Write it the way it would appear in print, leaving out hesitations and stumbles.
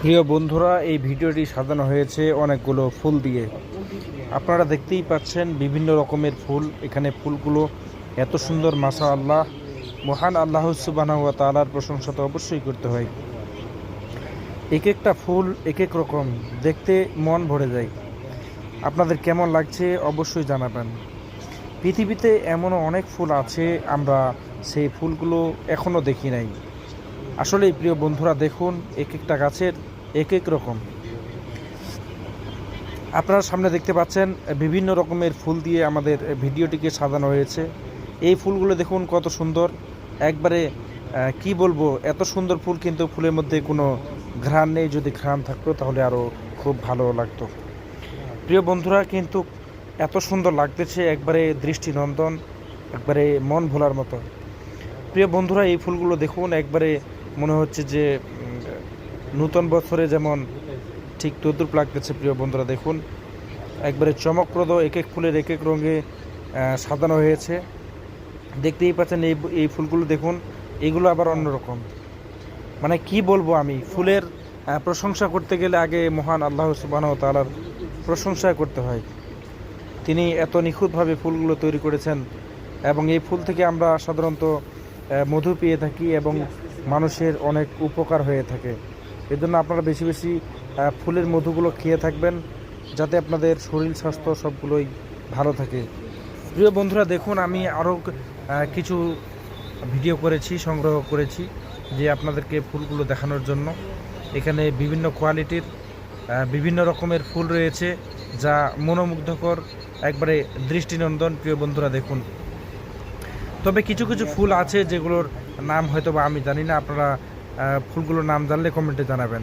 প্রিয় বন্ধুরা, এই ভিডিওটি সাজানো হয়েছে অনেকগুলো ফুল দিয়ে। আপনারা দেখতেই পাচ্ছেন বিভিন্ন রকমের ফুল। এখানে ফুলগুলো এত সুন্দর, মাশাআল্লাহ। মহান আল্লাহ সুবহানাহু ওয়া তাআলার প্রশংসা তো অবশ্যই করতে হয়। এক একটা ফুল এক এক রকম, দেখতে মন ভরে যায়। আপনাদের কেমন লাগছে অবশ্যই জানাবেন। পৃথিবীতে এমনও অনেক ফুল আছে, আমরা সেই ফুলগুলো এখনও দেখি নাই। আসলে প্রিয় বন্ধুরা, দেখুন এক একটা গাছের এক এক রকম। আপনারা সামনে দেখতে পাচ্ছেন বিভিন্ন রকমের ফুল দিয়ে আমাদের ভিডিওটিকে সাজানো হয়েছে। এই ফুলগুলো দেখুন কত সুন্দর, একবারে কি বলবো, এত সুন্দর ফুল, কিন্তু ফুলের মধ্যে কোনো ঘ্রাণ নেই। যদি ঘ্রাণ থাকতো তাহলে আরও খুব ভালো লাগতো। প্রিয় বন্ধুরা, কিন্তু এত সুন্দর লাগতেছে, একবারে দৃষ্টিনন্দন, একবারে মন ভোলার মতো। প্রিয় বন্ধুরা, এই ফুলগুলো দেখুন, একবারে মনে হচ্ছে যে নূতন বছরে যেমন ঠিক তদ্রুপ লাগতেছে। প্রিয় বন্ধুরা দেখুন, একবারে চমকপ্রদ, এক এক ফুলের এক এক রঙে সাজানো হয়েছে। দেখতেই পাচ্ছেন এই ফুলগুলো দেখুন, এগুলো আবার অন্যরকম। মানে কি বলবো, আমি ফুলের প্রশংসা করতে গেলে আগে মহান আল্লাহ সুবহানাহু ওয়া তাআলার প্রশংসা করতে হয়। তিনি এত নিখুঁতভাবে ফুলগুলো তৈরি করেছেন, এবং এই ফুল থেকে আমরা সাধারণত মধু পেয়ে থাকি এবং মানুষের অনেক উপকার হয়ে থাকে। এর জন্য আপনারা বেশি বেশি ফুলের মধুগুলো খেয়ে থাকবেন, যাতে আপনাদের শরীর স্বাস্থ্য সবগুলোই ভালো থাকে। প্রিয় বন্ধুরা দেখুন, আমি আরও কিছু ভিডিও করেছি, সংগ্রহ করেছি, যে আপনাদেরকে ফুলগুলো দেখানোর জন্য। এখানে বিভিন্ন কোয়ালিটির বিভিন্ন রকমের ফুল রয়েছে, যা মনোমুগ্ধকর, একবারে দৃষ্টিনন্দন। প্রিয় বন্ধুরা দেখুন, তবে কিছু কিছু ফুল আছে যেগুলোর নাম হয়তো বা আমি জানি না। আপনারা ফুলগুলোর নাম জানলে কমেন্টে জানাবেন।